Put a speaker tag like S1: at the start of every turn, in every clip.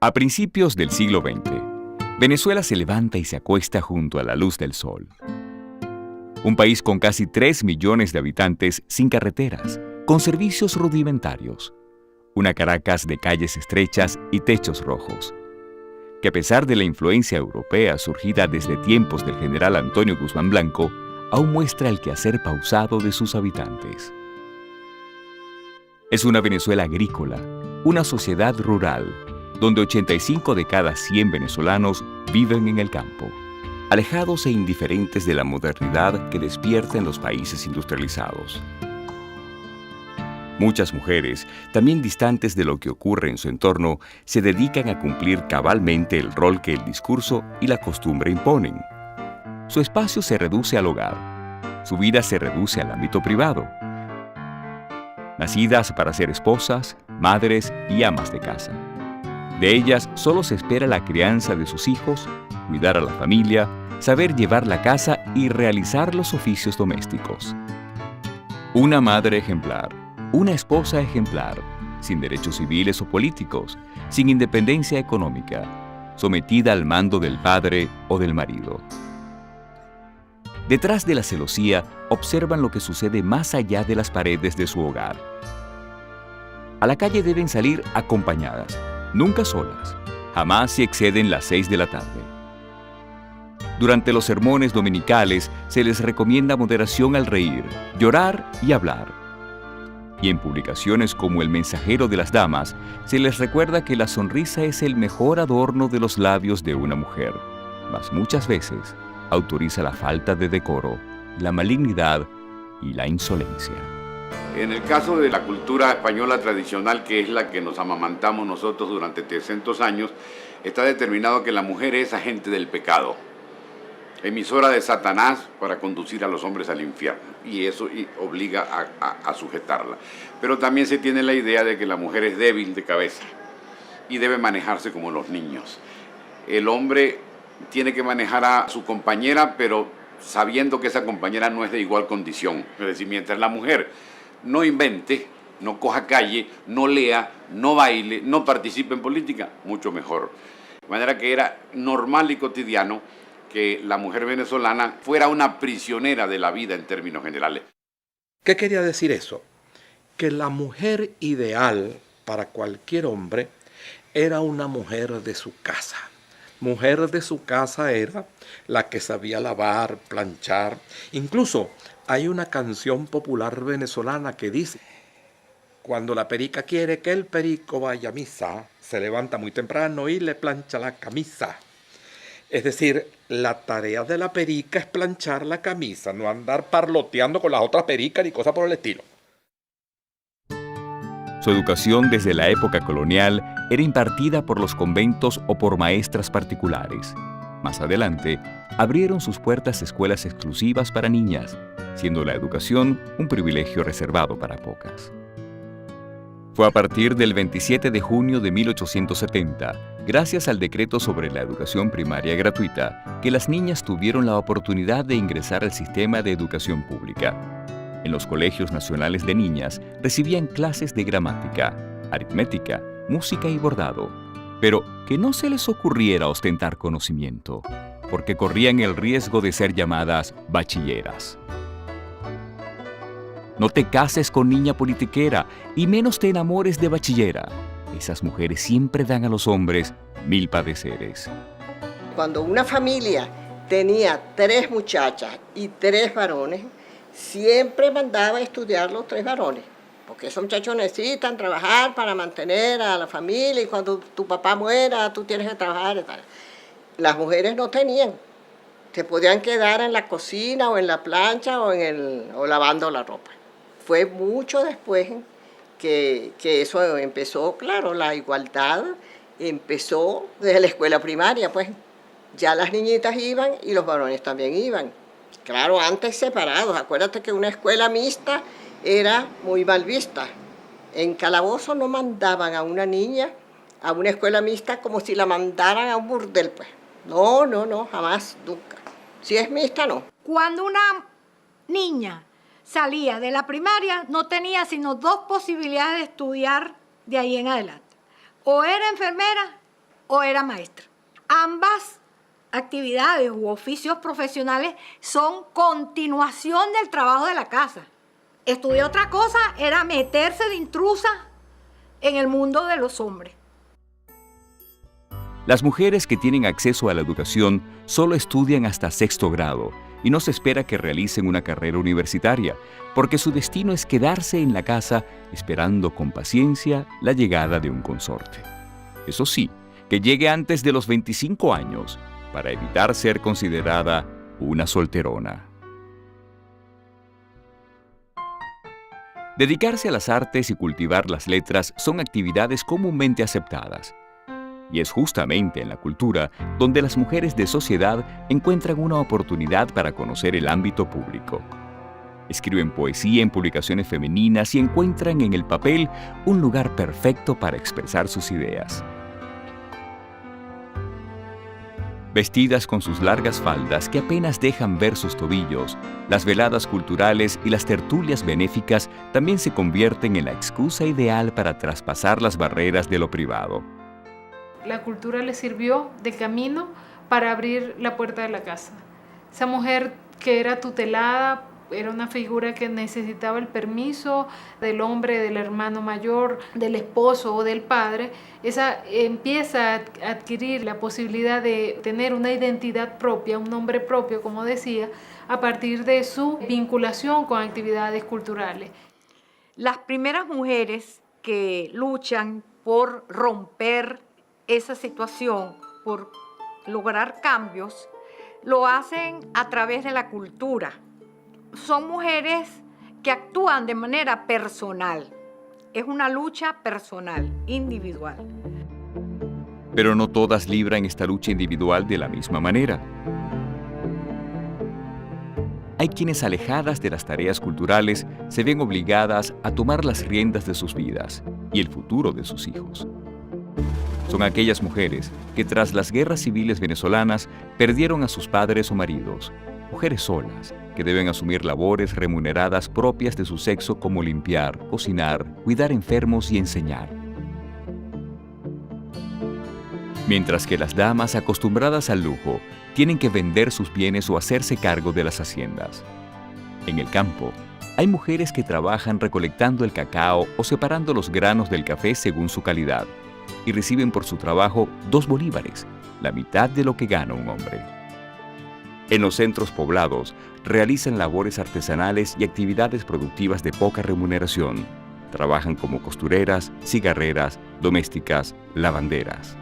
S1: A principios del siglo XX, Venezuela se levanta y se acuesta junto a la luz del sol. Un país con casi 3 millones de habitantes sin carreteras, con servicios rudimentarios. Una Caracas de calles estrechas y techos rojos, que a pesar de la influencia europea surgida desde tiempos del general Antonio Guzmán Blanco, aún muestra el quehacer pausado de sus habitantes. Es una Venezuela agrícola, una sociedad rural, donde 85 de cada 100 venezolanos viven en el campo, alejados e indiferentes de la modernidad que despierta en los países industrializados. Muchas mujeres, también distantes de lo que ocurre en su entorno, se dedican a cumplir cabalmente el rol que el discurso y la costumbre imponen. Su espacio se reduce al hogar, su vida se reduce al ámbito privado. Nacidas para ser esposas, madres y amas de casa. De ellas solo se espera la crianza de sus hijos, cuidar a la familia, saber llevar la casa y realizar los oficios domésticos. Una madre ejemplar, una esposa ejemplar, sin derechos civiles o políticos, sin independencia económica, sometida al mando del padre o del marido. Detrás de la celosía, observan lo que sucede más allá de las paredes de su hogar. A la calle deben salir acompañadas, nunca solas, jamás si exceden las 6 de la tarde. Durante los sermones dominicales se les recomienda moderación al reír, llorar y hablar. Y en publicaciones como El Mensajero de las Damas, se les recuerda que la sonrisa es el mejor adorno de los labios de una mujer, mas muchas veces autoriza la falta de decoro, la malignidad y la insolencia.
S2: En el caso de la cultura española tradicional, que es la que nos amamantamos nosotros durante 300 años, está determinado que la mujer es agente del pecado, emisora de Satanás para conducir a los hombres al infierno, y eso obliga a sujetarla. Pero también se tiene la idea de que la mujer es débil de cabeza y debe manejarse como los niños. El hombre tiene que manejar a su compañera, pero sabiendo que esa compañera no es de igual condición. Es decir, mientras la mujer no invente, no coja calle, no lea, no baile, no participe en política, mucho mejor. De manera que era normal y cotidiano que la mujer venezolana fuera una prisionera de la vida en términos generales.
S3: ¿Qué quería decir eso? Que la mujer ideal para cualquier hombre era una mujer de su casa. Mujer de su casa era la que sabía lavar, planchar. Incluso hay una canción popular venezolana que dice: cuando la perica quiere que el perico vaya a misa, se levanta muy temprano y le plancha la camisa. Es decir, la tarea de la perica es planchar la camisa, no andar parloteando con las otras pericas ni cosas por el estilo.
S1: Su educación desde la época colonial era impartida por los conventos o por maestras particulares. Más adelante, abrieron sus puertas escuelas exclusivas para niñas, siendo la educación un privilegio reservado para pocas. Fue a partir del 27 de junio de 1870, gracias al decreto sobre la educación primaria gratuita, que las niñas tuvieron la oportunidad de ingresar al sistema de educación pública. En los colegios nacionales de niñas recibían clases de gramática, aritmética, música y bordado, pero que no se les ocurriera ostentar conocimiento, porque corrían el riesgo de ser llamadas bachilleras. No te cases con niña politiquera y menos te enamores de bachillera. Esas mujeres siempre dan a los hombres 1000 padeceres.
S4: Cuando una familia tenía 3 muchachas y 3 varones, siempre mandaba a estudiar los 3 varones, porque esos muchachos necesitan trabajar para mantener a la familia, y cuando tu papá muera, tú tienes que trabajar y tal. Las mujeres no tenían, se podían quedar en la cocina o en la plancha o lavando la ropa. Fue mucho después que eso empezó, claro, la igualdad empezó desde la escuela primaria, pues ya las niñitas iban y los varones también iban. Claro, antes separados. Acuérdate que una escuela mixta era muy mal vista. En Calabozo no mandaban a una niña a una escuela mixta como si la mandaran a un burdel, pues. No, jamás, nunca. Si es mixta, no.
S5: Cuando una niña salía de la primaria, no tenía sino 2 posibilidades de estudiar de ahí en adelante. O era enfermera o era maestra. Ambas actividades u oficios profesionales son continuación del trabajo de la casa. Estudiar otra cosa era meterse de intrusa en el mundo de los hombres.
S1: Las mujeres que tienen acceso a la educación solo estudian hasta 6º grado y no se espera que realicen una carrera universitaria, porque su destino es quedarse en la casa esperando con paciencia la llegada de un consorte. Eso sí, que llegue antes de los 25 años, para evitar ser considerada una solterona. Dedicarse a las artes y cultivar las letras son actividades comúnmente aceptadas. Y es justamente en la cultura donde las mujeres de sociedad encuentran una oportunidad para conocer el ámbito público. Escriben poesía en publicaciones femeninas y encuentran en el papel un lugar perfecto para expresar sus ideas. Vestidas con sus largas faldas que apenas dejan ver sus tobillos, las veladas culturales y las tertulias benéficas también se convierten en la excusa ideal para traspasar las barreras de lo privado.
S6: La cultura le sirvió de camino para abrir la puerta de la casa. Esa mujer que era tutelada, era una figura que necesitaba el permiso del hombre, del hermano mayor, del esposo o del padre. Esa empieza a adquirir la posibilidad de tener una identidad propia, un nombre propio, como decía, a partir de su vinculación con actividades culturales.
S5: Las primeras mujeres que luchan por romper esa situación, por lograr cambios, lo hacen a través de la cultura. Son mujeres que actúan de manera personal. Es una lucha personal, individual.
S1: Pero no todas libran esta lucha individual de la misma manera. Hay quienes, alejadas de las tareas culturales, se ven obligadas a tomar las riendas de sus vidas y el futuro de sus hijos. Son aquellas mujeres que tras las guerras civiles venezolanas perdieron a sus padres o maridos, mujeres solas que deben asumir labores remuneradas propias de su sexo como limpiar, cocinar, cuidar enfermos y enseñar. Mientras que las damas acostumbradas al lujo tienen que vender sus bienes o hacerse cargo de las haciendas. En el campo, hay mujeres que trabajan recolectando el cacao o separando los granos del café según su calidad, y reciben por su trabajo 2 bolívares, la mitad de lo que gana un hombre. En los centros poblados realizan labores artesanales y actividades productivas de poca remuneración. Trabajan como costureras, cigarreras, domésticas, lavanderas.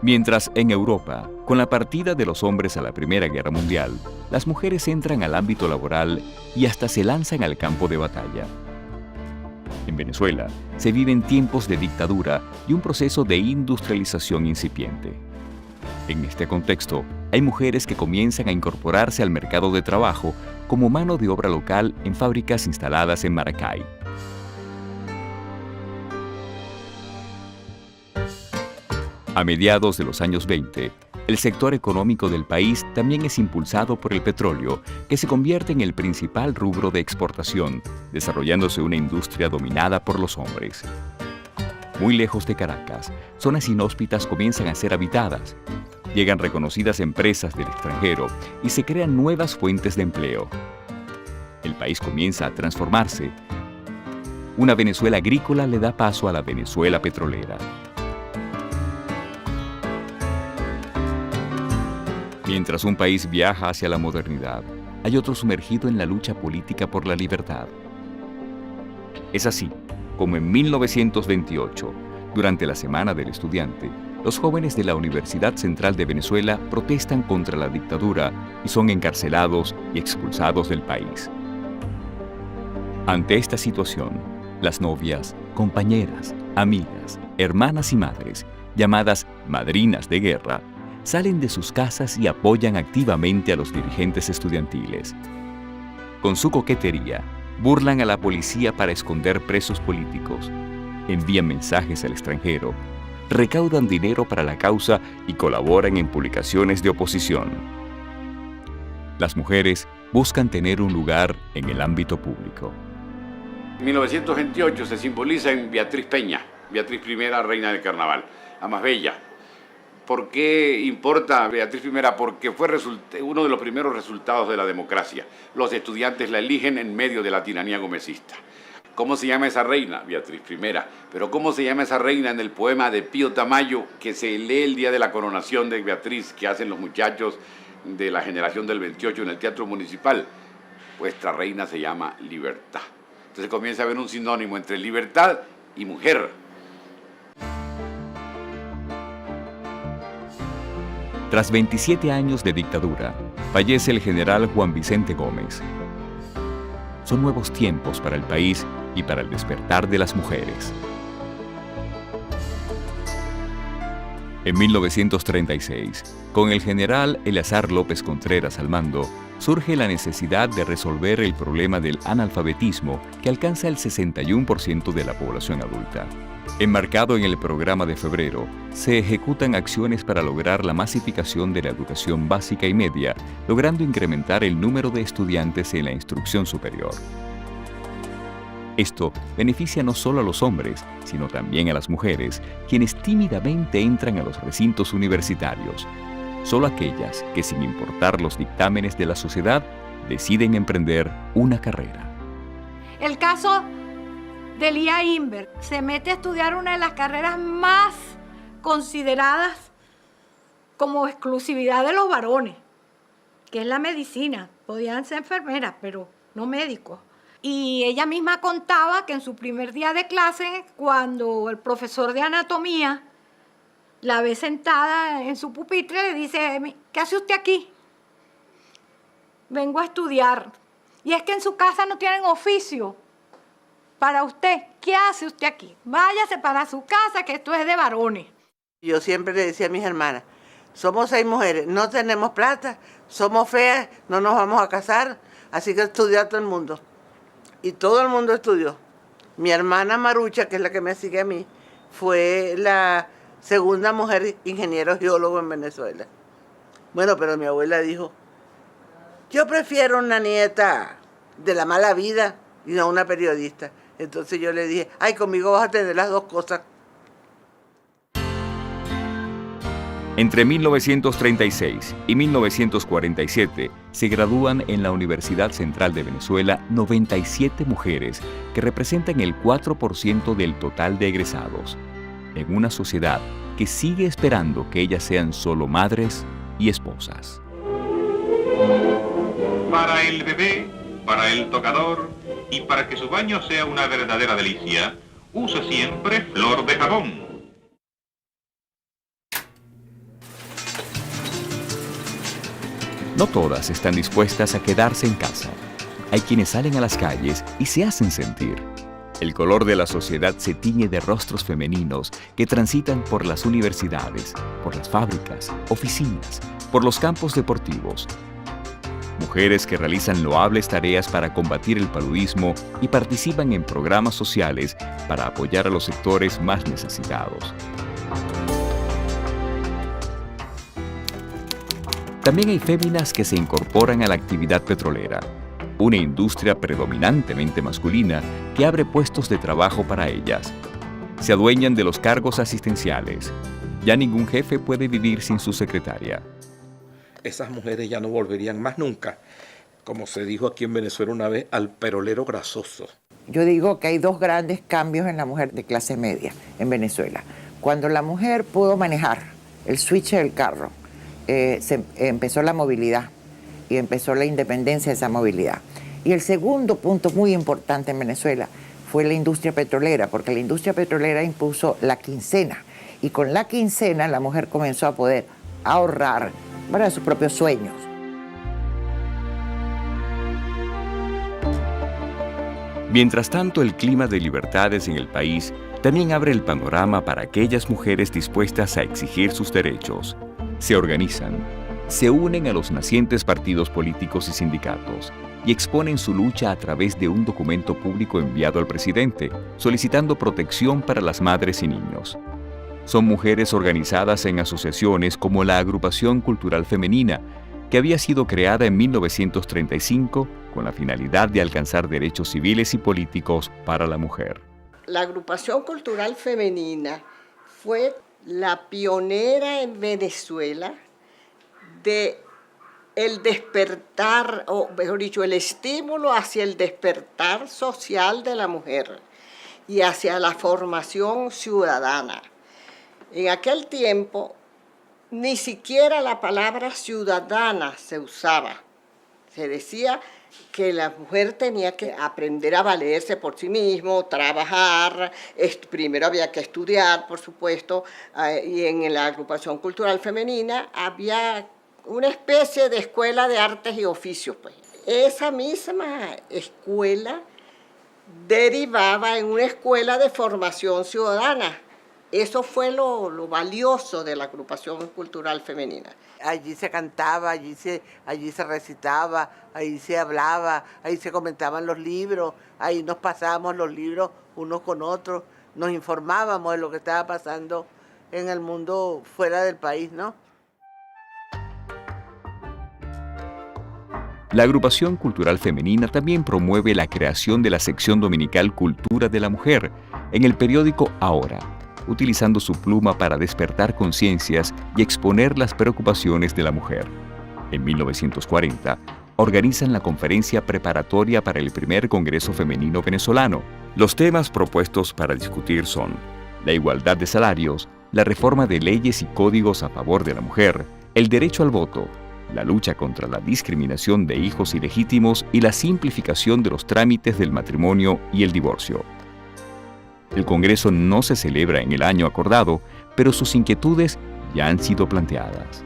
S1: Mientras en Europa, con la partida de los hombres a la Primera Guerra Mundial, las mujeres entran al ámbito laboral y hasta se lanzan al campo de batalla. En Venezuela se viven tiempos de dictadura y un proceso de industrialización incipiente. En este contexto, hay mujeres que comienzan a incorporarse al mercado de trabajo como mano de obra local en fábricas instaladas en Maracay. A mediados de los años 20, el sector económico del país también es impulsado por el petróleo, que se convierte en el principal rubro de exportación, desarrollándose una industria dominada por los hombres. Muy lejos de Caracas, zonas inhóspitas comienzan a ser habitadas. Llegan reconocidas empresas del extranjero y se crean nuevas fuentes de empleo. El país comienza a transformarse. Una Venezuela agrícola le da paso a la Venezuela petrolera. Mientras un país viaja hacia la modernidad, hay otro sumergido en la lucha política por la libertad. Es así como en 1928, durante la Semana del Estudiante, los jóvenes de la Universidad Central de Venezuela protestan contra la dictadura y son encarcelados y expulsados del país. Ante esta situación, las novias, compañeras, amigas, hermanas y madres, llamadas madrinas de guerra, salen de sus casas y apoyan activamente a los dirigentes estudiantiles. Con su coquetería, burlan a la policía para esconder presos políticos, envían mensajes al extranjero, recaudan dinero para la causa y colaboran en publicaciones de oposición. Las mujeres buscan tener un lugar en el ámbito público.
S2: En 1928 se simboliza en Beatriz Peña, Beatriz I, reina del carnaval, la más bella. ¿Por qué importa Beatriz I? Porque fue uno de los primeros resultados de la democracia. Los estudiantes la eligen en medio de la tiranía gomecista. ¿Cómo se llama esa reina? Beatriz I. Pero ¿cómo se llama esa reina en el poema de Pío Tamayo que se lee el día de la coronación de Beatriz, que hacen los muchachos de la generación del 28 en el Teatro Municipal? Vuestra reina se llama Libertad. Entonces comienza a haber un sinónimo entre libertad y mujer.
S1: Tras 27 años de dictadura, fallece el general Juan Vicente Gómez. Son nuevos tiempos para el país y para el despertar de las mujeres. En 1936, con el general Eleazar López Contreras al mando, surge la necesidad de resolver el problema del analfabetismo que alcanza el 61% de la población adulta. Enmarcado en el programa de febrero, se ejecutan acciones para lograr la masificación de la educación básica y media, logrando incrementar el número de estudiantes en la instrucción superior. Esto beneficia no solo a los hombres, sino también a las mujeres, quienes tímidamente entran a los recintos universitarios. Solo aquellas que, sin importar los dictámenes de la sociedad, deciden emprender una carrera.
S5: El caso de Lía Inver se mete a estudiar una de las carreras más consideradas como exclusividad de los varones, que es la medicina. Podían ser enfermeras, pero no médicos. Y ella misma contaba que en su primer día de clase, cuando el profesor de anatomía la ve sentada en su pupitre, le dice: ¿qué hace usted aquí? Vengo a estudiar. Y es que en su casa no tienen oficio para usted. ¿Qué hace usted aquí? Váyase para su casa, que esto es de varones.
S7: Yo siempre le decía a mis hermanas: somos 6 mujeres, no tenemos plata, somos feas, no nos vamos a casar, así que estudia todo el mundo. Y todo el mundo estudió. Mi hermana Marucha, que es la que me sigue a mí, fue la segunda mujer ingeniero geólogo en Venezuela. Bueno, pero mi abuela dijo: yo prefiero una nieta de la mala vida y no una periodista. Entonces yo le dije: ay, conmigo vas a tener las dos cosas.
S1: Entre 1936 y 1947 se gradúan en la Universidad Central de Venezuela 97 mujeres que representan el 4% del total de egresados, en una sociedad que sigue esperando que ellas sean solo madres y esposas.
S8: Para el bebé, para el tocador y para que su baño sea una verdadera delicia, use siempre Flor de Jabón.
S1: No todas están dispuestas a quedarse en casa. Hay quienes salen a las calles y se hacen sentir. El color de la sociedad se tiñe de rostros femeninos que transitan por las universidades, por las fábricas, oficinas, por los campos deportivos. Mujeres que realizan loables tareas para combatir el paludismo y participan en programas sociales para apoyar a los sectores más necesitados. También hay féminas que se incorporan a la actividad petrolera, una industria predominantemente masculina que abre puestos de trabajo para ellas. Se adueñan de los cargos asistenciales. Ya ningún jefe puede vivir sin su secretaria.
S3: Esas mujeres ya no volverían más nunca, como se dijo aquí en Venezuela una vez, al perolero grasoso.
S9: Yo digo que hay 2 grandes cambios en la mujer de clase media en Venezuela. Cuando la mujer pudo manejar el switch del carro, empezó la movilidad y empezó la independencia de esa movilidad. Y el segundo punto muy importante en Venezuela fue la industria petrolera, porque la industria petrolera impuso la quincena. Y con la quincena la mujer comenzó a poder ahorrar para sus propios sueños.
S1: Mientras tanto, el clima de libertades en el país también abre el panorama para aquellas mujeres dispuestas a exigir sus derechos. Se organizan, se unen a los nacientes partidos políticos y sindicatos y exponen su lucha a través de un documento público enviado al presidente, solicitando protección para las madres y niños. Son mujeres organizadas en asociaciones como la Agrupación Cultural Femenina, que había sido creada en 1935 con la finalidad de alcanzar derechos civiles y políticos para la mujer.
S4: La agrupación cultural femenina fue la pionera en Venezuela de el despertar, o mejor dicho, el estímulo hacia el despertar social de la mujer y hacia la formación ciudadana. En aquel tiempo, ni siquiera la palabra ciudadana se usaba. Se decía que la mujer tenía que aprender a valerse por sí mismo, trabajar, primero había que estudiar, por supuesto, y en la agrupación cultural femenina había una especie de escuela de artes y oficios, pues. Esa misma escuela derivaba en una escuela de formación ciudadana. Eso fue lo valioso de la agrupación cultural femenina.
S7: Allí se cantaba, allí se recitaba, ahí se hablaba, ahí se comentaban los libros, ahí nos pasábamos los libros unos con otros, nos informábamos de lo que estaba pasando en el mundo fuera del país, ¿no?
S1: La agrupación cultural femenina también promueve la creación de la sección dominical Cultura de la Mujer en el periódico Ahora, utilizando su pluma para despertar conciencias y exponer las preocupaciones de la mujer. En 1940, organizan la conferencia preparatoria para el primer Congreso Femenino Venezolano. Los temas propuestos para discutir son la igualdad de salarios, la reforma de leyes y códigos a favor de la mujer, el derecho al voto, la lucha contra la discriminación de hijos ilegítimos y la simplificación de los trámites del matrimonio y el divorcio. El Congreso no se celebra en el año acordado, pero sus inquietudes ya han sido planteadas.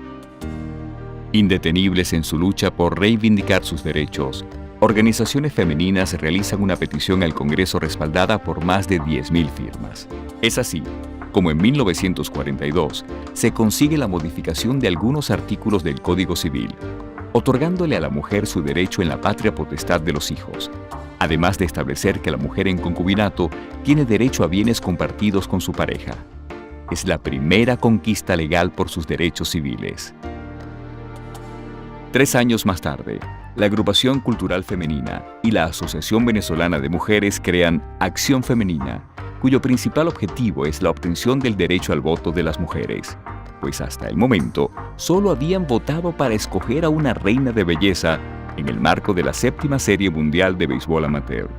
S1: Indetenibles en su lucha por reivindicar sus derechos, organizaciones femeninas realizan una petición al Congreso respaldada por más de 10.000 firmas. Es así como en 1942 se consigue la modificación de algunos artículos del Código Civil, otorgándole a la mujer su derecho en la patria potestad de los hijos, además de establecer que la mujer en concubinato tiene derecho a bienes compartidos con su pareja. Es la primera conquista legal por sus derechos civiles. 3 años más tarde, la Agrupación Cultural Femenina y la Asociación Venezolana de Mujeres crean Acción Femenina, cuyo principal objetivo es la obtención del derecho al voto de las mujeres, pues hasta el momento solo habían votado para escoger a una reina de belleza en el marco de la 7ª Serie Mundial de Béisbol Amateur.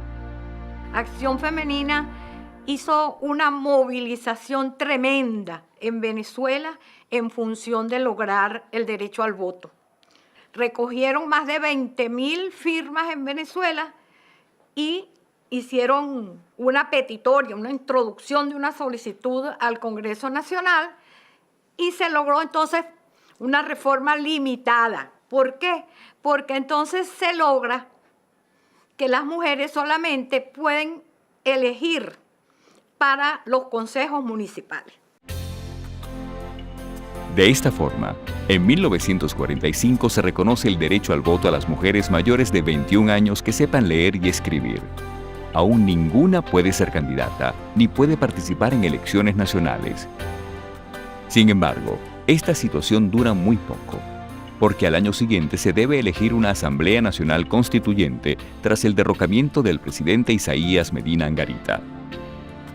S5: Acción Femenina hizo una movilización tremenda en Venezuela en función de lograr el derecho al voto. Recogieron más de 20.000 firmas en Venezuela y hicieron una petitoria, una introducción de una solicitud al Congreso Nacional y se logró entonces una reforma limitada. ¿Por qué? Porque entonces se logra que las mujeres solamente pueden elegir para los consejos municipales.
S1: De esta forma, en 1945 se reconoce el derecho al voto a las mujeres mayores de 21 años que sepan leer y escribir. Aún ninguna puede ser candidata ni puede participar en elecciones nacionales. Sin embargo, esta situación dura muy poco, porque al año siguiente se debe elegir una Asamblea Nacional Constituyente tras el derrocamiento del presidente Isaías Medina Angarita.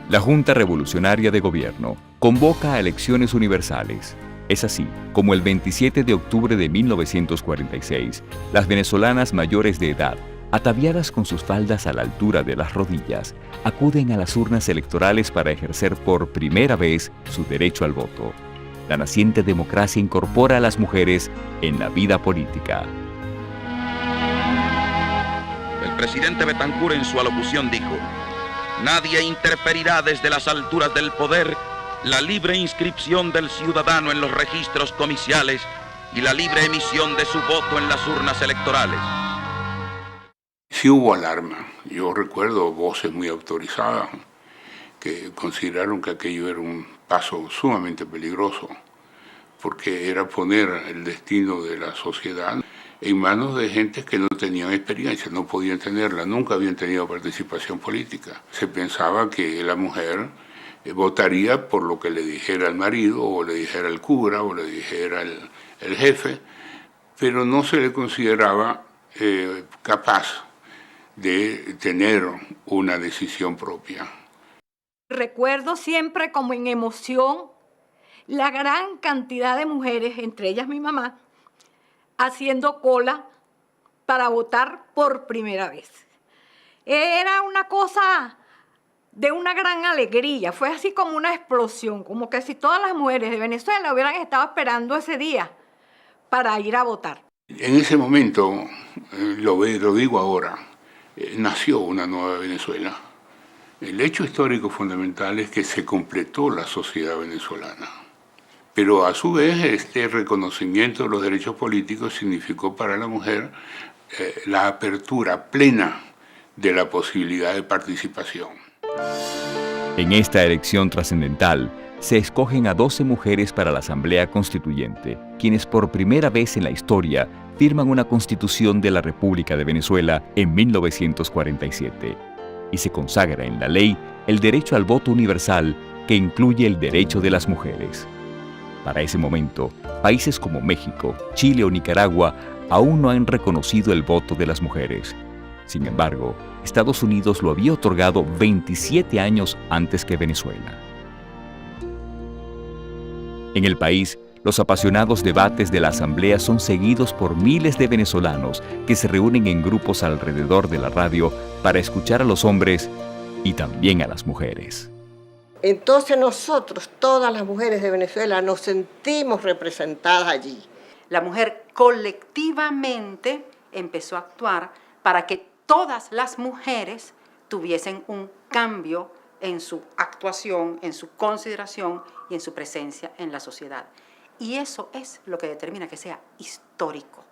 S1: La Junta Revolucionaria de Gobierno convoca a elecciones universales. Es así como el 27 de octubre de 1946, las venezolanas mayores de edad, ataviadas con sus faldas a la altura de las rodillas, acuden a las urnas electorales para ejercer por primera vez su derecho al voto. La naciente democracia incorpora a las mujeres en la vida política.
S10: El presidente Betancur en su alocución dijo: nadie interferirá desde las alturas del poder la libre inscripción del ciudadano en los registros comiciales y la libre emisión de su voto en las urnas electorales.
S11: Sí hubo alarma. Yo recuerdo voces muy autorizadas que consideraron que aquello era un paso sumamente peligroso, porque era poner el destino de la sociedad en manos de gente que no tenían experiencia, no podían tenerla, nunca habían tenido participación política. Se pensaba que la mujer votaría por lo que le dijera el marido, o le dijera el cura, o le dijera el jefe, pero no se le consideraba capaz de tener una decisión propia.
S5: Recuerdo siempre como en emoción la gran cantidad de mujeres, entre ellas mi mamá, haciendo cola para votar por primera vez. Era una cosa de una gran alegría, fue así como una explosión, como que si todas las mujeres de Venezuela hubieran estado esperando ese día para ir a votar.
S11: En ese momento, lo digo ahora, nació una nueva Venezuela. El hecho histórico fundamental es que se completó la sociedad venezolana. Pero a su vez este reconocimiento de los derechos políticos significó para la mujer la apertura plena de la posibilidad de participación.
S1: En esta elección trascendental, se escogen a 12 mujeres para la Asamblea Constituyente, quienes por primera vez en la historia firman una Constitución de la República de Venezuela en 1947, y se consagra en la ley el derecho al voto universal que incluye el derecho de las mujeres. Para ese momento, países como México, Chile o Nicaragua aún no han reconocido el voto de las mujeres. Sin embargo, Estados Unidos lo había otorgado 27 años antes que Venezuela. En el país, los apasionados debates de la Asamblea son seguidos por miles de venezolanos que se reúnen en grupos alrededor de la radio para escuchar a los hombres y también a las mujeres.
S4: Entonces nosotros, todas las mujeres de Venezuela, nos sentimos representadas allí.
S12: La mujer colectivamente empezó a actuar para que todas las mujeres tuviesen un cambio en su actuación, en su consideración y en su presencia en la sociedad. Y eso es lo que determina que sea histórico.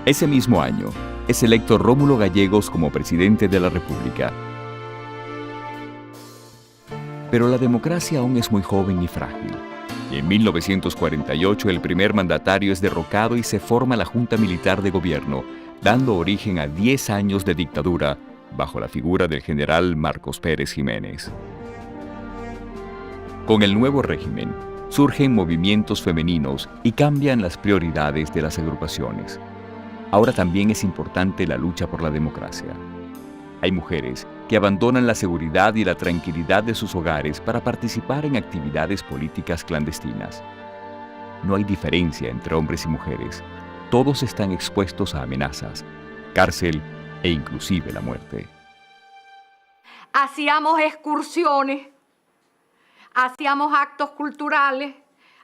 S1: Ese mismo año, es electo Rómulo Gallegos como presidente de la República. Pero la democracia aún es muy joven y frágil. Y en 1948 el primer mandatario es derrocado y se forma la Junta Militar de Gobierno, dando origen a 10 años de dictadura bajo la figura del general Marcos Pérez Jiménez. Con el nuevo régimen, surgen movimientos femeninos y cambian las prioridades de las agrupaciones. Ahora también es importante la lucha por la democracia. Hay mujeres que abandonan la seguridad y la tranquilidad de sus hogares para participar en actividades políticas clandestinas. No hay diferencia entre hombres y mujeres. Todos están expuestos a amenazas, cárcel e inclusive la muerte.
S5: Hacíamos excursiones, hacíamos actos culturales,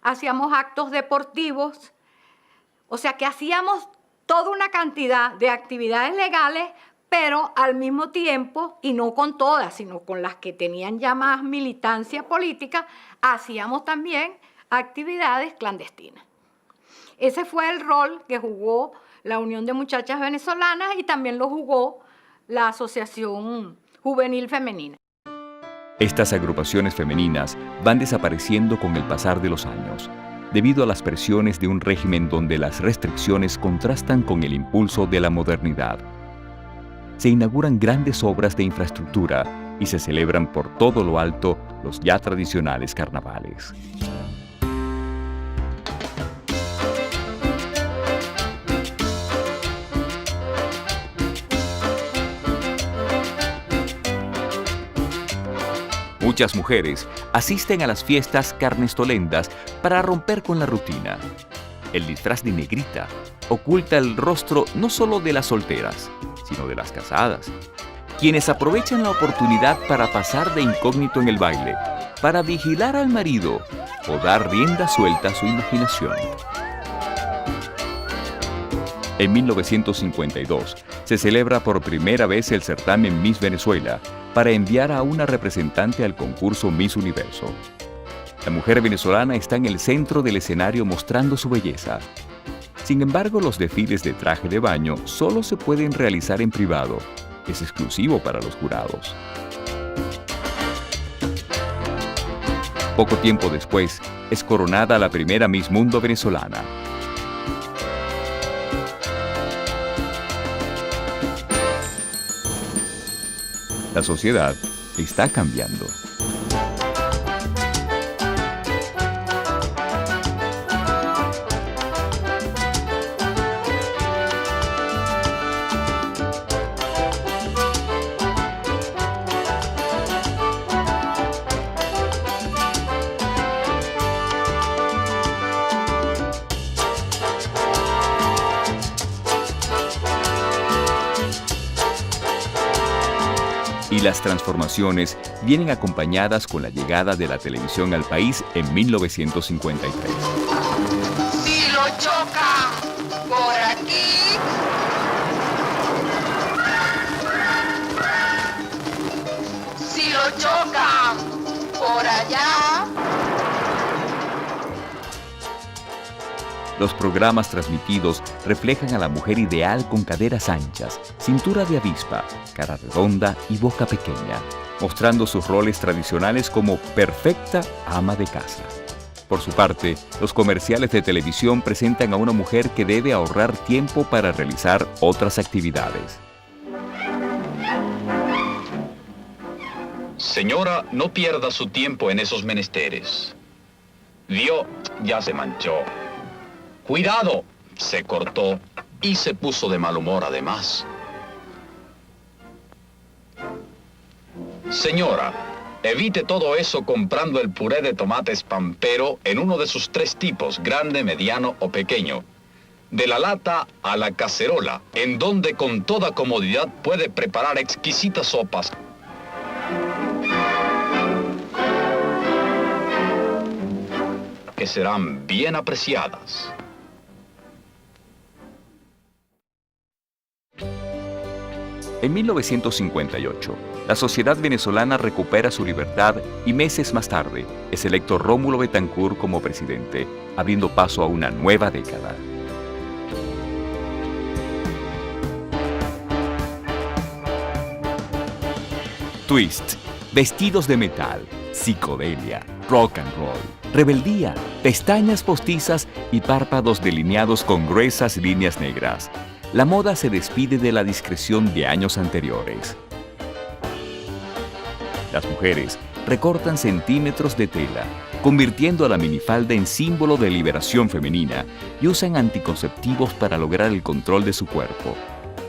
S5: hacíamos actos deportivos, o sea que hacíamos toda una cantidad de actividades legales, pero al mismo tiempo, y no con todas, sino con las que tenían ya más militancia política, hacíamos también actividades clandestinas. Ese fue el rol que jugó la Unión de Muchachas Venezolanas y también lo jugó la Asociación Juvenil Femenina.
S1: Estas agrupaciones femeninas van desapareciendo con el pasar de los años, debido a las presiones de un régimen donde las restricciones contrastan con el impulso de la modernidad. Se inauguran grandes obras de infraestructura y se celebran por todo lo alto los ya tradicionales carnavales. Muchas mujeres asisten a las fiestas carnestolendas para romper con la rutina. El disfraz de negrita oculta el rostro no solo de las solteras, sino de las casadas, quienes aprovechan la oportunidad para pasar de incógnito en el baile, para vigilar al marido o dar rienda suelta a su imaginación. En 1952 se celebra por primera vez el certamen Miss Venezuela para enviar a una representante al concurso Miss Universo. La mujer venezolana está en el centro del escenario mostrando su belleza. Sin embargo, los desfiles de traje de baño solo se pueden realizar en privado. Es exclusivo para los jurados. Poco tiempo después, es coronada la primera Miss Mundo venezolana. La sociedad está cambiando. Y las transformaciones vienen acompañadas con la llegada de la televisión al país en 1953.
S13: Si lo chocan por aquí, si lo chocan por allá.
S1: Los programas transmitidos reflejan a la mujer ideal con caderas anchas, cintura de avispa, cara redonda y boca pequeña, mostrando sus roles tradicionales como perfecta ama de casa. Por su parte, los comerciales de televisión presentan a una mujer que debe ahorrar tiempo para realizar otras actividades.
S14: Señora, no pierda su tiempo en esos menesteres. Dios ya se manchó. ¡Cuidado! Se cortó y se puso de mal humor además. Señora, evite todo eso comprando el puré de tomates Pampero en uno de sus 3 tipos, grande, mediano o pequeño. De la lata a la cacerola, en donde con toda comodidad puede preparar exquisitas sopas. Que serán bien apreciadas.
S1: En 1958, la sociedad venezolana recupera su libertad y meses más tarde es electo Rómulo Betancourt como presidente, abriendo paso a una nueva década. Twist, vestidos de metal, psicodelia, rock and roll, rebeldía, pestañas postizas y párpados delineados con gruesas líneas negras. La moda se despide de la discreción de años anteriores. Las mujeres recortan centímetros de tela, convirtiendo a la minifalda en símbolo de liberación femenina, y usan anticonceptivos para lograr el control de su cuerpo.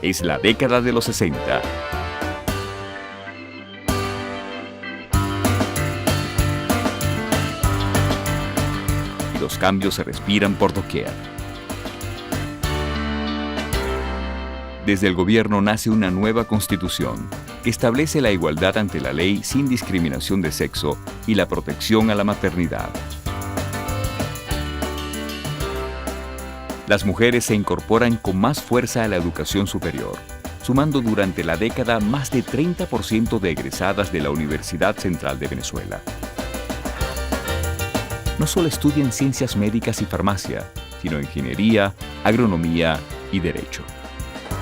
S1: Es la década de los 60. Y los cambios se respiran por doquier. Desde el gobierno nace una nueva constitución que establece la igualdad ante la ley sin discriminación de sexo y la protección a la maternidad. Las mujeres se incorporan con más fuerza a la educación superior, sumando durante la década más de 30% de egresadas de la Universidad Central de Venezuela. No solo estudian ciencias médicas y farmacia, sino ingeniería, agronomía y derecho.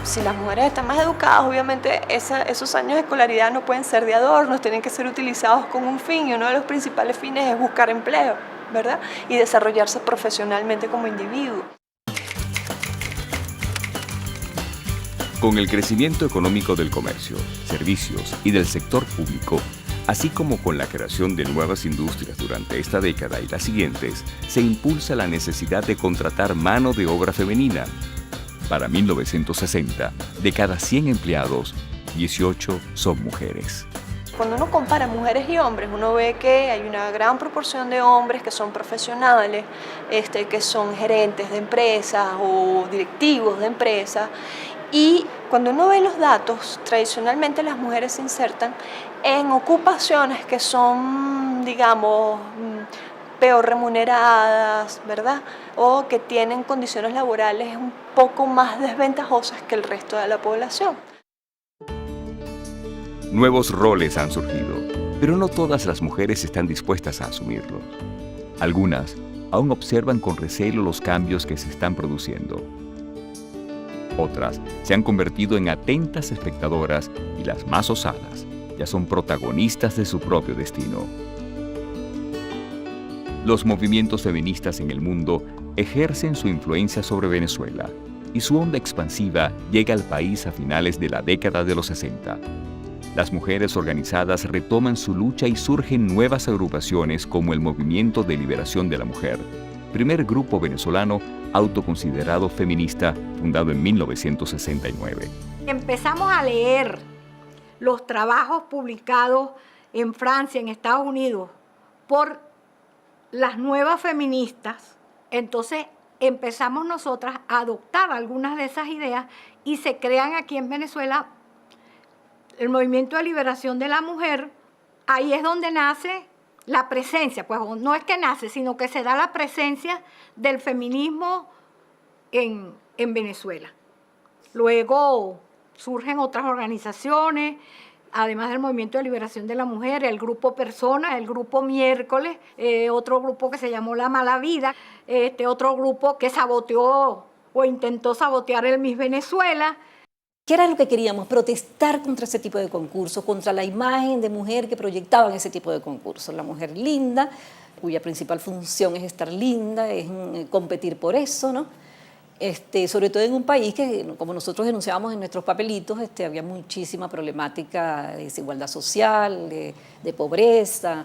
S15: Si las mujeres están más educadas, obviamente esos años de escolaridad no pueden ser de adornos, tienen que ser utilizados con un fin, y uno de los principales fines es buscar empleo, ¿verdad? Y desarrollarse profesionalmente como individuo.
S1: Con el crecimiento económico del comercio, servicios y del sector público, así como con la creación de nuevas industrias durante esta década y las siguientes, se impulsa la necesidad de contratar mano de obra femenina. Para 1960, de cada 100 empleados, 18 son mujeres.
S15: Cuando uno compara mujeres y hombres, uno ve que hay una gran proporción de hombres que son profesionales, que son gerentes de empresas o directivos de empresas. Y cuando uno ve los datos, tradicionalmente las mujeres se insertan en ocupaciones que son, digamos, peor remuneradas, ¿verdad? O que tienen condiciones laborales un poco más desventajosas que el resto de la población.
S1: Nuevos roles han surgido, pero no todas las mujeres están dispuestas a asumirlos. Algunas aún observan con recelo los cambios que se están produciendo. Otras se han convertido en atentas espectadoras, y las más osadas ya son protagonistas de su propio destino. Los movimientos feministas en el mundo ejercen su influencia sobre Venezuela, y su onda expansiva llega al país a finales de la década de los 60. Las mujeres organizadas retoman su lucha y surgen nuevas agrupaciones como el Movimiento de Liberación de la Mujer, primer grupo venezolano autoconsiderado feminista, fundado en 1969.
S5: Empezamos a leer los trabajos publicados en Francia, en Estados Unidos, por las nuevas feministas. Entonces empezamos nosotras a adoptar algunas de esas ideas y se crean aquí en Venezuela el movimiento de liberación de la mujer, ahí es donde nace la presencia, pues no es que nace, sino que se da la presencia del feminismo en Venezuela. Luego surgen otras organizaciones, además del Movimiento de Liberación de la Mujer, el Grupo Personas, el Grupo Miércoles, otro grupo que se llamó La Mala Vida, otro grupo que saboteó o intentó sabotear el Miss Venezuela.
S16: ¿Qué era lo que queríamos? Protestar contra ese tipo de concursos, contra la imagen de mujer que proyectaban ese tipo de concursos. La mujer linda, cuya principal función es estar linda, es competir por eso, ¿no? Sobre todo en un país que, como nosotros denunciábamos en nuestros papelitos, había muchísima problemática de desigualdad social, de pobreza.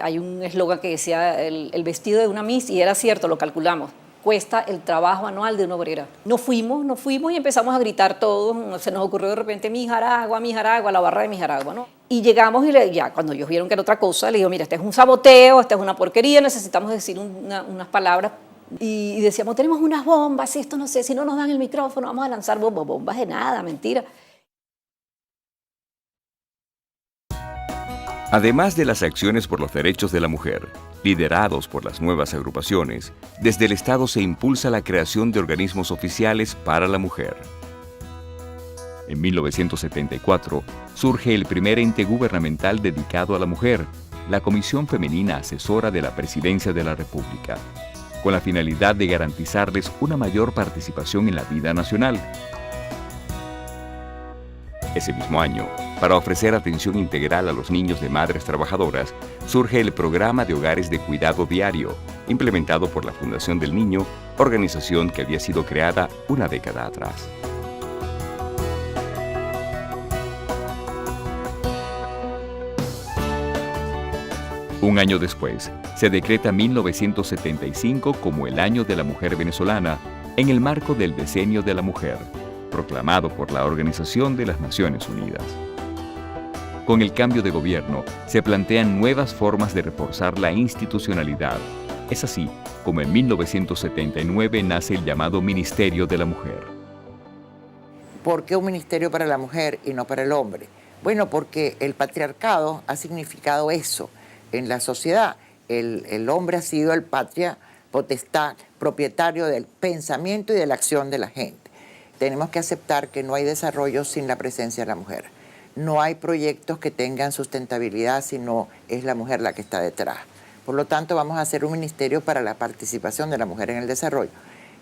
S16: Hay un eslogan que decía el vestido de una Miss, y era cierto, lo calculamos. Cuesta el trabajo anual de una obrera. Nos fuimos y empezamos a gritar todos. Se nos ocurrió de repente Mijaragua, la barra de Mijaragua, ¿no? Y llegamos y ya cuando ellos vieron que era otra cosa, le digo, mira, este es un saboteo, esta es una porquería, necesitamos decir unas palabras. Y decíamos, tenemos unas bombas, esto no sé, si no nos dan el micrófono, vamos a lanzar bombas de nada, mentira.
S1: Además de las acciones por los derechos de la mujer, liderados por las nuevas agrupaciones, desde el Estado se impulsa la creación de organismos oficiales para la mujer. En 1974 surge el primer ente gubernamental dedicado a la mujer, la Comisión Femenina Asesora de la Presidencia de la República, con la finalidad de garantizarles una mayor participación en la vida nacional. Ese mismo año, para ofrecer atención integral a los niños de madres trabajadoras, surge el Programa de Hogares de Cuidado Diario, implementado por la Fundación del Niño, organización que había sido creada una década atrás. Un año después, se decreta 1975 como el Año de la Mujer Venezolana, en el marco del Decenio de la Mujer, proclamado por la Organización de las Naciones Unidas. Con el cambio de gobierno, se plantean nuevas formas de reforzar la institucionalidad. Es así como en 1979 nace el llamado Ministerio de la Mujer.
S9: ¿Por qué un ministerio para la mujer y no para el hombre? Bueno, porque el patriarcado ha significado eso en la sociedad. El hombre ha sido el patria potestad, propietario del pensamiento y de la acción de la gente. Tenemos que aceptar que no hay desarrollo sin la presencia de la mujer. No hay proyectos que tengan sustentabilidad si no es la mujer la que está detrás. Por lo tanto, vamos a hacer un ministerio para la participación de la mujer en el desarrollo.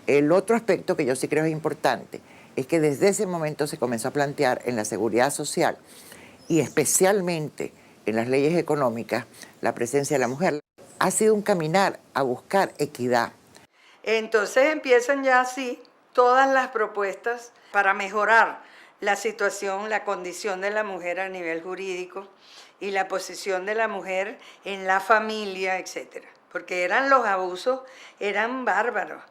S9: El otro aspecto que yo sí creo es importante es que desde ese momento se comenzó a plantear en la seguridad social y especialmente en las leyes económicas la presencia de la mujer. Ha sido un caminar a buscar equidad.
S17: Entonces empiezan ya así todas las propuestas para mejorar la situación, la condición de la mujer a nivel jurídico y la posición de la mujer en la familia, etc. Porque los abusos eran bárbaros.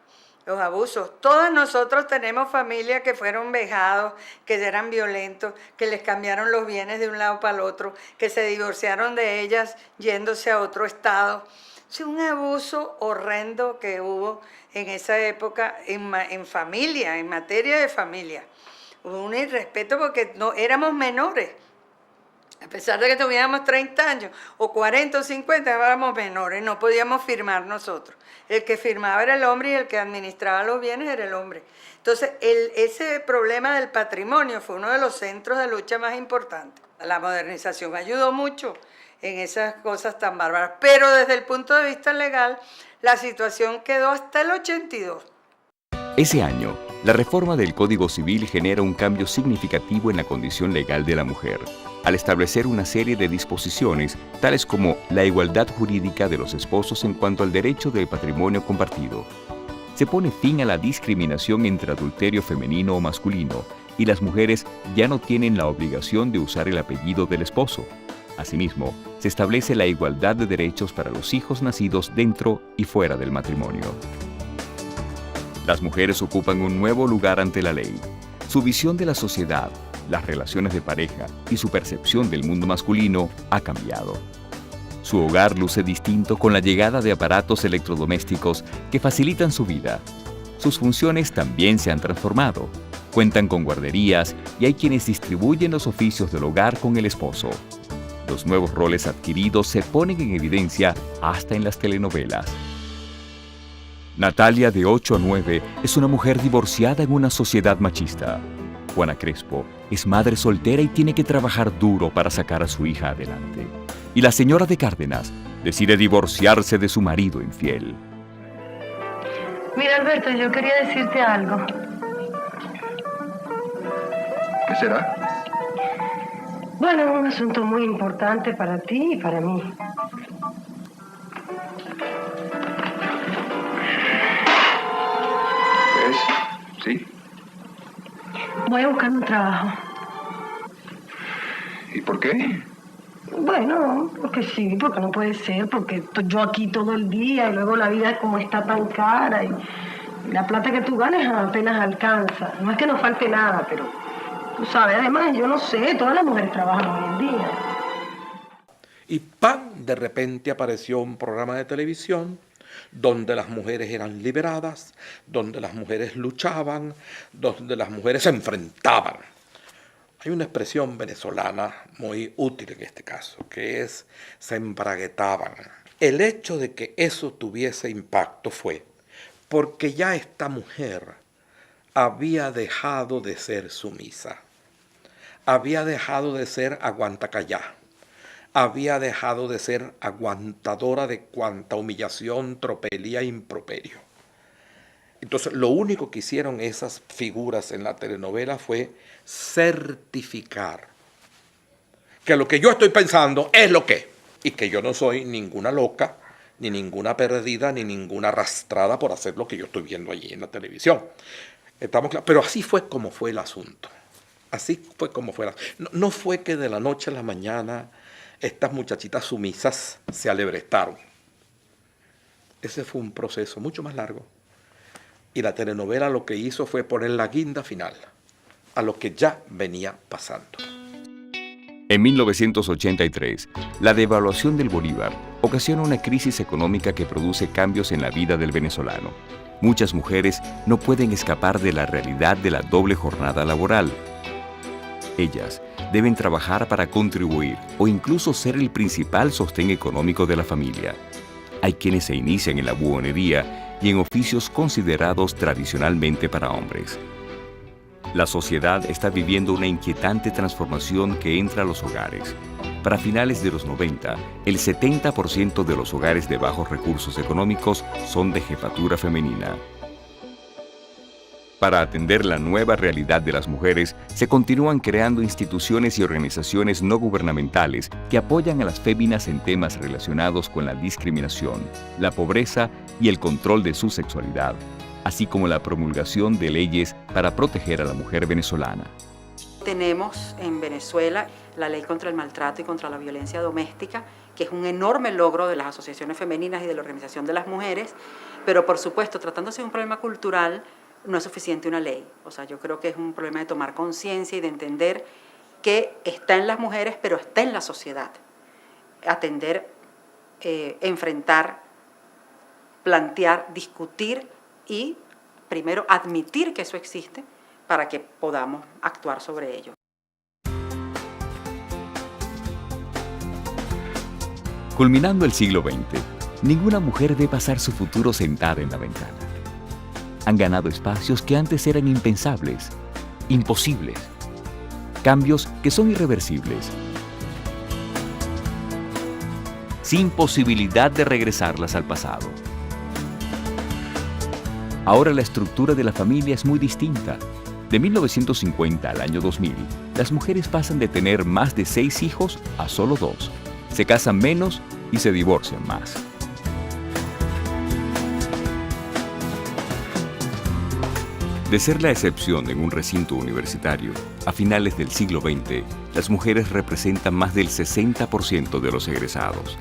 S17: Los abusos. Todos nosotros tenemos familias que fueron vejados, que eran violentos, que les cambiaron los bienes de un lado para el otro, que se divorciaron de ellas yéndose a otro estado. Es un abuso horrendo que hubo en esa época en familia, en materia de familia. Hubo un irrespeto porque no éramos menores. A pesar de que tuviéramos 30 años, o 40 o 50, éramos menores, no podíamos firmar nosotros. El que firmaba era el hombre y el que administraba los bienes era el hombre. Entonces, ese problema del patrimonio fue uno de los centros de lucha más importantes. La modernización ayudó mucho en esas cosas tan bárbaras, pero desde el punto de vista legal, la situación quedó hasta el 82.
S1: Ese año, la reforma del Código Civil genera un cambio significativo en la condición legal de la mujer, al establecer una serie de disposiciones, tales como la igualdad jurídica de los esposos en cuanto al derecho del patrimonio compartido. Se pone fin a la discriminación entre adulterio femenino o masculino, y las mujeres ya no tienen la obligación de usar el apellido del esposo. Asimismo, se establece la igualdad de derechos para los hijos nacidos dentro y fuera del matrimonio. Las mujeres ocupan un nuevo lugar ante la ley. Su visión de la sociedad, las relaciones de pareja y su percepción del mundo masculino ha cambiado. Su hogar luce distinto con la llegada de aparatos electrodomésticos que facilitan su vida. sus funciones también se han transformado. Cuentan con guarderías y hay quienes distribuyen los oficios del hogar con el esposo. Los nuevos roles adquiridos se ponen en evidencia hasta en las telenovelas. Natalia, de 8 a 9, es una mujer divorciada en una sociedad machista. Juana Crespo es madre soltera y tiene que trabajar duro para sacar a su hija adelante. Y la señora de Cárdenas decide divorciarse de su marido infiel.
S18: Mira, Alberto, yo quería decirte algo.
S19: ¿Qué será?
S18: Bueno, es un asunto muy importante para ti y para mí.
S19: ¿Es? ¿Sí?
S18: Voy a buscar un trabajo.
S19: ¿Y por qué?
S18: Bueno, porque sí, porque no puede ser, porque estoy yo aquí todo el día y luego la vida como está tan cara y la plata que tú ganas apenas alcanza. No es que nos falte nada, pero tú sabes, además, yo no sé, todas las mujeres trabajan hoy en día.
S3: Y ¡pam! De repente apareció un programa de televisión donde las mujeres eran liberadas, donde las mujeres luchaban, donde las mujeres se enfrentaban. Hay una expresión venezolana muy útil en este caso, que es se embraguetaban. El hecho de que eso tuviese impacto fue porque ya esta mujer había dejado de ser sumisa, había dejado de ser aguantacallá, había dejado de ser aguantadora de cuanta humillación, tropelía e improperio. Entonces, lo único que hicieron esas figuras en la telenovela fue certificar que lo que yo estoy pensando es lo que es, y que yo no soy ninguna loca, ni ninguna perdida, ni ninguna arrastrada por hacer lo que yo estoy viendo allí en la televisión. Estamos claros, pero así fue como fue el asunto. Así fue como fue. No fue que de la noche a la mañana estas muchachitas sumisas se alebrestaron. Ese fue un proceso mucho más largo. Y la telenovela lo que hizo fue poner la guinda final a lo que ya venía pasando.
S1: En 1983, la devaluación del bolívar ocasiona una crisis económica que produce cambios en la vida del venezolano. Muchas mujeres no pueden escapar de la realidad de la doble jornada laboral. Ellas deben trabajar para contribuir o incluso ser el principal sostén económico de la familia. Hay quienes se inician en la buhonería y en oficios considerados tradicionalmente para hombres. La sociedad está viviendo una inquietante transformación que entra a los hogares. Para finales de los 90, el 70% de los hogares de bajos recursos económicos son de jefatura femenina. Para atender la nueva realidad de las mujeres, se continúan creando instituciones y organizaciones no gubernamentales que apoyan a las féminas en temas relacionados con la discriminación, la pobreza y el control de su sexualidad, así como la promulgación de leyes para proteger a la mujer venezolana.
S12: Tenemos en Venezuela la ley contra el maltrato y contra la violencia doméstica, que es un enorme logro de las asociaciones femeninas y de la Organización de las Mujeres, pero por supuesto, tratándose de un problema cultural, no es suficiente una ley. O sea, yo creo que es un problema de tomar conciencia y de entender que está en las mujeres, pero está en la sociedad. Atender, enfrentar, plantear, discutir y primero admitir que eso existe para que podamos actuar sobre ello.
S1: Culminando el siglo XX, ninguna mujer ve pasar su futuro sentada en la ventana. Han ganado espacios que antes eran impensables, imposibles. Cambios que son irreversibles. Sin posibilidad de regresarlas al pasado. Ahora la estructura de la familia es muy distinta. De 1950 al año 2000, las mujeres pasan de tener más de 6 hijos a solo 2. Se casan menos y se divorcian más. De ser la excepción en un recinto universitario, a finales del siglo XX, las mujeres representan más del 60% de los egresados.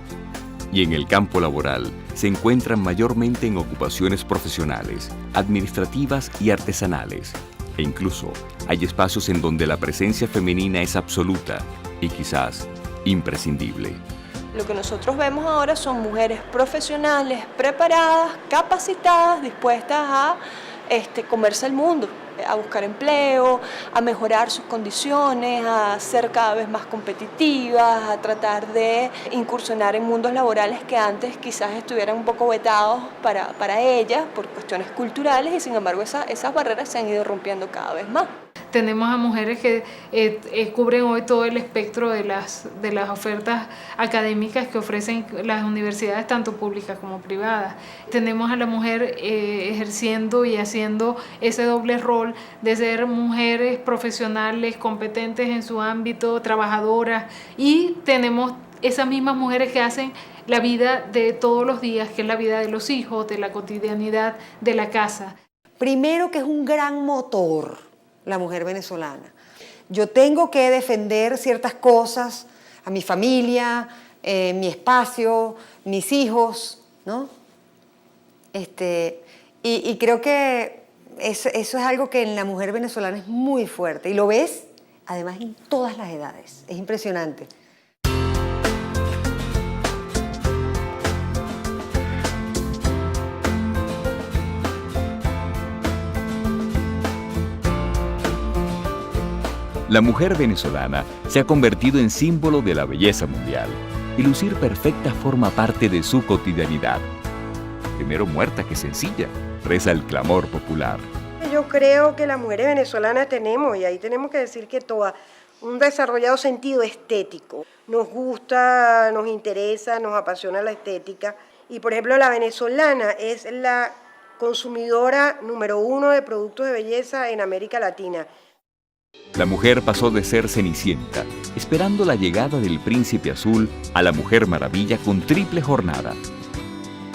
S1: Y en el campo laboral se encuentran mayormente en ocupaciones profesionales, administrativas y artesanales. E incluso hay espacios en donde la presencia femenina es absoluta y quizás imprescindible.
S15: Lo que nosotros vemos ahora son mujeres profesionales, preparadas, capacitadas, dispuestas a comerse el mundo, a buscar empleo, a mejorar sus condiciones, a ser cada vez más competitivas, a tratar de incursionar en mundos laborales que antes quizás estuvieran un poco vetados para ellas por cuestiones culturales, y sin embargo esas barreras se han ido rompiendo cada vez más.
S6: Tenemos a mujeres que cubren hoy todo el espectro de las ofertas académicas que ofrecen las universidades, tanto públicas como privadas. Tenemos a la mujer ejerciendo y haciendo ese doble rol de ser mujeres profesionales, competentes en su ámbito, trabajadoras, y tenemos esas mismas mujeres que hacen la vida de todos los días, que es la vida de los hijos, de la cotidianidad de la casa.
S20: Primero, que es un gran motor la mujer venezolana. Yo tengo que defender ciertas cosas a mi familia, mi espacio, mis hijos, ¿no? Y creo que eso es algo que en la mujer venezolana es muy fuerte, y lo ves además en todas las edades. Es impresionante.
S1: La mujer venezolana se ha convertido en símbolo de la belleza mundial y lucir perfecta forma parte de su cotidianidad. Primero muerta que sencilla, reza el clamor popular.
S18: Yo creo que las mujeres venezolanas tenemos, y ahí tenemos que decir que todas, un desarrollado sentido estético. Nos gusta, nos interesa, nos apasiona la estética. Y por ejemplo, la venezolana es la consumidora número 1 de productos de belleza en América Latina.
S1: La mujer pasó de ser Cenicienta, esperando la llegada del príncipe azul, a la Mujer Maravilla con triple jornada.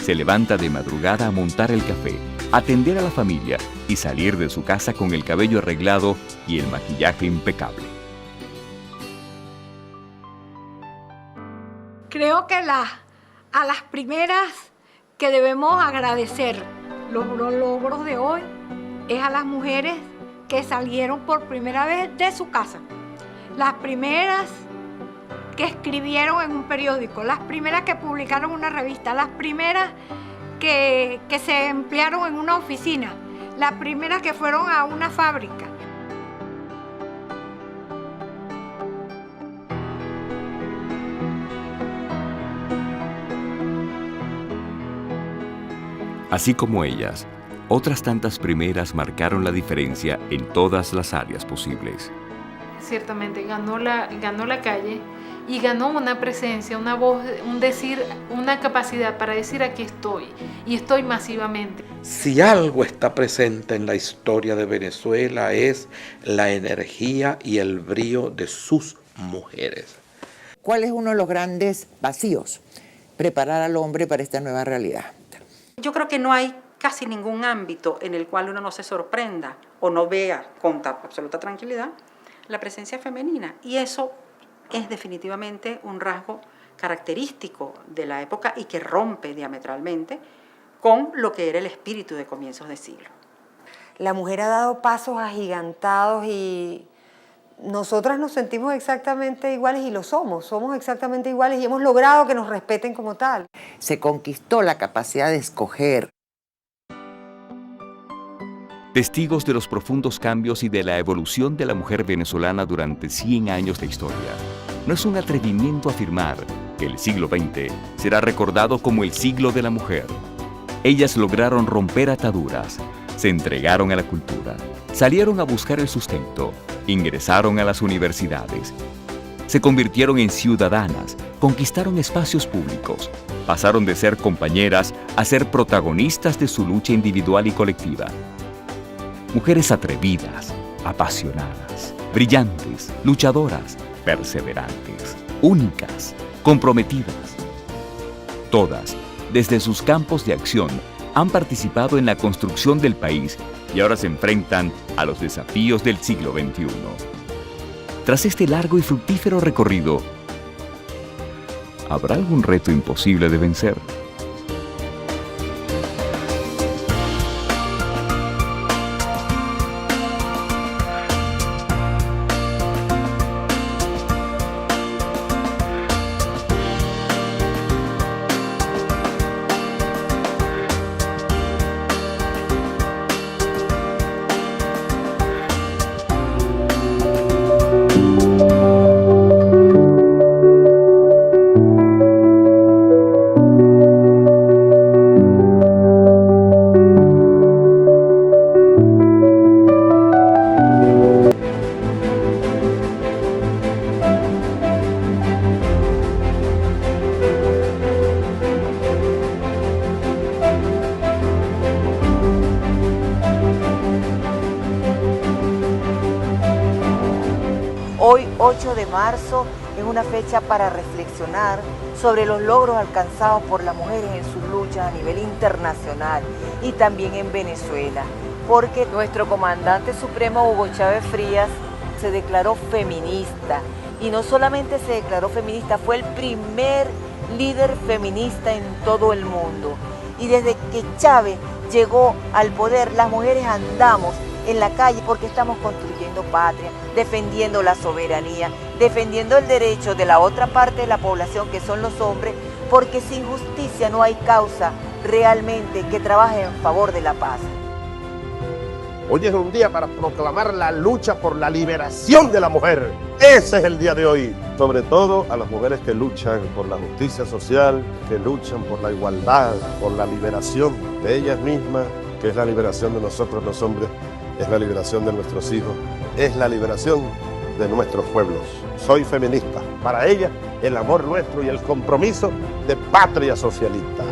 S1: Se levanta de madrugada a montar el café, atender a la familia y salir de su casa con el cabello arreglado y el maquillaje impecable.
S5: Creo que a las primeras que debemos agradecer los logros de hoy es a las mujeres que salieron por primera vez de su casa, las primeras que escribieron en un periódico, las primeras que publicaron una revista, las primeras que se emplearon en una oficina, las primeras que fueron a una fábrica.
S1: Así como ellas, otras tantas primeras marcaron la diferencia en todas las áreas posibles.
S6: Ciertamente ganó la calle y ganó una presencia, una voz, un decir, una capacidad para decir aquí estoy, y estoy masivamente.
S3: Si algo está presente en la historia de Venezuela es la energía y el brío de sus mujeres.
S9: ¿Cuál es uno de los grandes vacíos? Preparar al hombre para esta nueva realidad.
S12: Yo creo que no hay casi ningún ámbito en el cual uno no se sorprenda o no vea con absoluta tranquilidad la presencia femenina. Y eso es definitivamente un rasgo característico de la época y que rompe diametralmente con lo que era el espíritu de comienzos de siglo.
S20: La mujer ha dado pasos agigantados y nosotras nos sentimos exactamente iguales, y lo somos exactamente iguales, y hemos logrado que nos respeten como tal.
S9: Se conquistó la capacidad de escoger.
S1: Testigos de los profundos cambios y de la evolución de la mujer venezolana durante 100 años de historia. No es un atrevimiento afirmar que el siglo XX será recordado como el siglo de la mujer. Ellas lograron romper ataduras, se entregaron a la cultura, salieron a buscar el sustento, ingresaron a las universidades, se convirtieron en ciudadanas, conquistaron espacios públicos, pasaron de ser compañeras a ser protagonistas de su lucha individual y colectiva. Mujeres atrevidas, apasionadas, brillantes, luchadoras, perseverantes, únicas, comprometidas. Todas, desde sus campos de acción, han participado en la construcción del país y ahora se enfrentan a los desafíos del siglo XXI. Tras este largo y fructífero recorrido, ¿habrá algún reto imposible de vencer?
S21: Hoy, 8 de marzo, es una fecha para reflexionar sobre los logros alcanzados por las mujeres en sus luchas a nivel internacional y también en Venezuela, porque nuestro comandante supremo Hugo Chávez Frías se declaró feminista, y no solamente se declaró feminista, fue el primer líder feminista en todo el mundo. Y desde que Chávez llegó al poder, las mujeres andamos en la calle porque estamos construyendo patria, defendiendo la soberanía, defendiendo el derecho de la otra parte de la población, que son los hombres, porque sin justicia no hay causa realmente que trabaje en favor de la paz.
S22: Hoy es un día para proclamar la lucha por la liberación de la mujer. Ese es el día de hoy. Sobre todo a las mujeres que luchan por la justicia social, que luchan por la igualdad, por la liberación de ellas mismas, que es la liberación de nosotros los hombres, es la liberación de nuestros hijos, es la liberación de nuestros pueblos. Soy feminista. Para ella, el amor nuestro y el compromiso de patria socialista.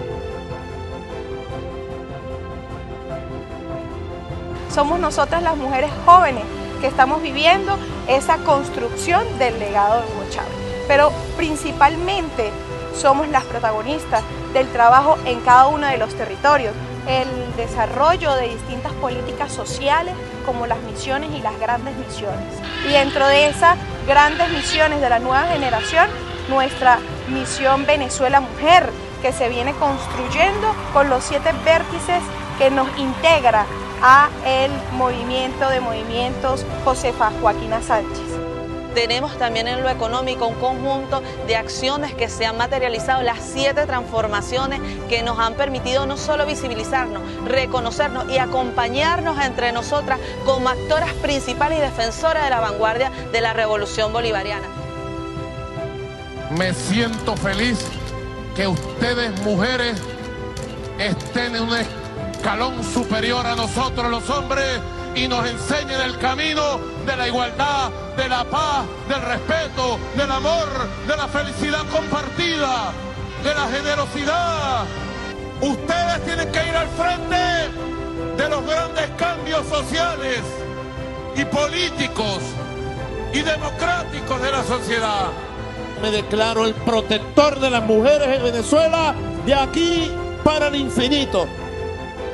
S23: Somos nosotras las mujeres jóvenes que estamos viviendo esa construcción del legado de Hugo Chávez. Pero principalmente somos las protagonistas del trabajo en cada uno de los territorios, el desarrollo de distintas políticas sociales como las misiones y las grandes misiones. Y dentro de esas grandes misiones de la nueva generación, nuestra misión Venezuela Mujer, que se viene construyendo con los 7 vértices que nos integra a el movimiento de movimientos Josefa Joaquina Sánchez.
S24: Tenemos también en lo económico un conjunto de acciones que se han materializado, las 7 transformaciones que nos han permitido no solo visibilizarnos, reconocernos y acompañarnos entre nosotras como actoras principales y defensoras de la vanguardia de la revolución bolivariana.
S25: Me siento feliz que ustedes, mujeres, estén en un escalón superior a nosotros los hombres y nos enseñen el camino de la igualdad, de la paz, del respeto, del amor, de la felicidad compartida, de la generosidad. Ustedes tienen que ir al frente de los grandes cambios sociales y políticos y democráticos de la sociedad. Me declaro el protector de las mujeres en Venezuela de aquí para el infinito.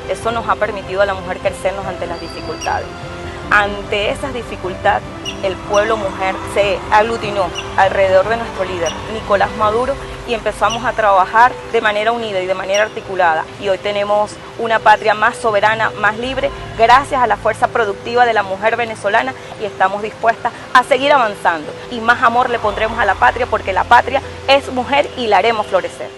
S26: Eso nos ha permitido a la mujer crecernos ante las dificultades. Ante esas dificultades, el pueblo mujer se aglutinó alrededor de nuestro líder, Nicolás Maduro, y empezamos a trabajar de manera unida y de manera articulada. Y hoy tenemos una patria más soberana, más libre, gracias a la fuerza productiva de la mujer venezolana, y estamos dispuestas a seguir avanzando. Y más amor le pondremos a la patria, porque la patria es mujer y la haremos florecer.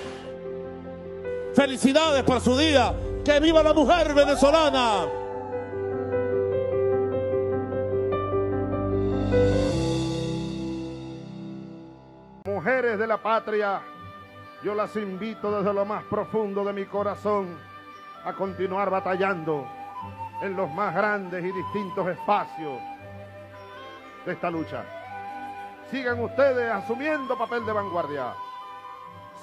S25: Felicidades por su día. ¡Que viva la mujer venezolana!
S22: Mujeres de la patria, yo las invito desde lo más profundo de mi corazón a continuar batallando en los más grandes y distintos espacios de esta lucha. Sigan ustedes asumiendo papel de vanguardia.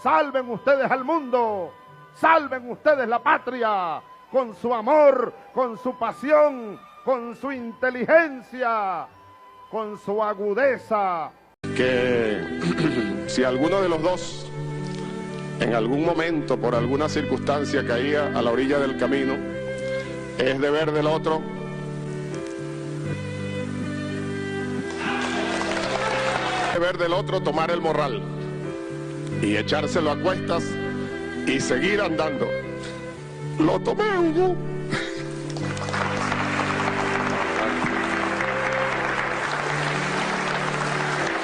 S22: Salven ustedes al mundo. Salven ustedes la patria con su amor, con su pasión, con su inteligencia, con su agudeza.
S27: Que si alguno de los dos en algún momento, por alguna circunstancia, caía a la orilla del camino, es deber del otro tomar el morral y echárselo a cuestas y seguir andando. Lo tomé, Hugo.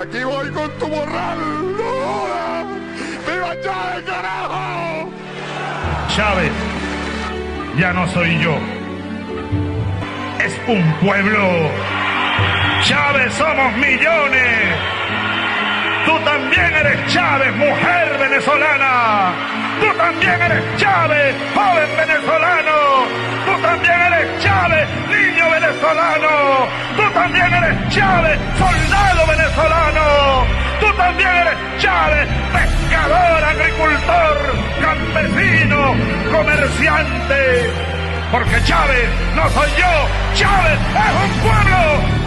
S27: Aquí voy con tu morral. ¡No! ¡Viva Chávez, carajo!
S28: Chávez ya no soy yo. Es un pueblo. Chávez somos millones. Tú también eres Chávez, mujer venezolana. Tú también eres Chávez, joven venezolano. Tú también eres Chávez, niño venezolano. Tú también eres Chávez, soldado venezolano. Tú también eres Chávez, pescador, agricultor, campesino, comerciante. Porque Chávez no soy yo, Chávez es un pueblo.